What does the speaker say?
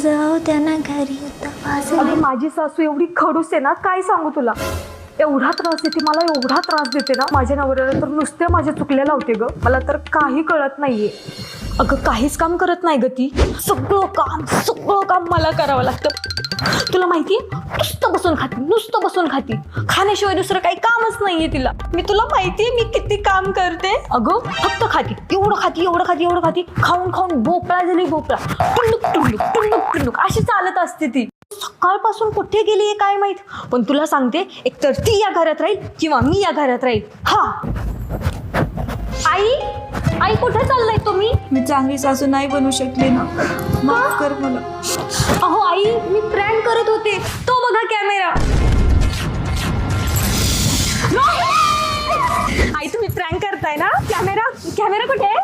जाऊ त्यांना घरी अगं माझी सासू एवढी खडूस आहे ना, काय सांगू तुला. एवढा त्रास देते मला, एवढा त्रास देते ना. माझ्या नवऱ्याला तर नुसते माझ्या चुकल्या लावते ग. मला तर काही कळत नाहीये. अगं काहीच काम करत नाही ग ती. सगळं काम मला करावं लागतं. तुला माहितीये, नुसतं बसून खाती. खाण्याशिवाय दुसरं काही कामच नाहीये तिला. मी तुला माहितीये मी किती काम करते. अगं फक्त खाती, एवढं खाती. खाऊन भोपळा झाली भोपळा. टुणूक अशी चालत असते ती. सकाळपासून कुठे गेली आहे काय माहित. पण तुला सांगते, एकतर ती या घरात राहील किंवा मी या घरात राहील. हा आई कुठे चाललाय तुम्ही? मी चांगली सासू नाही बनू शकले ना, माफ कर मला. अहो आई, मी प्रँक करत होते. तो बघा कॅमेरा. आई तुम्ही प्रँक करताय ना. कॅमेरा कुठे आहे?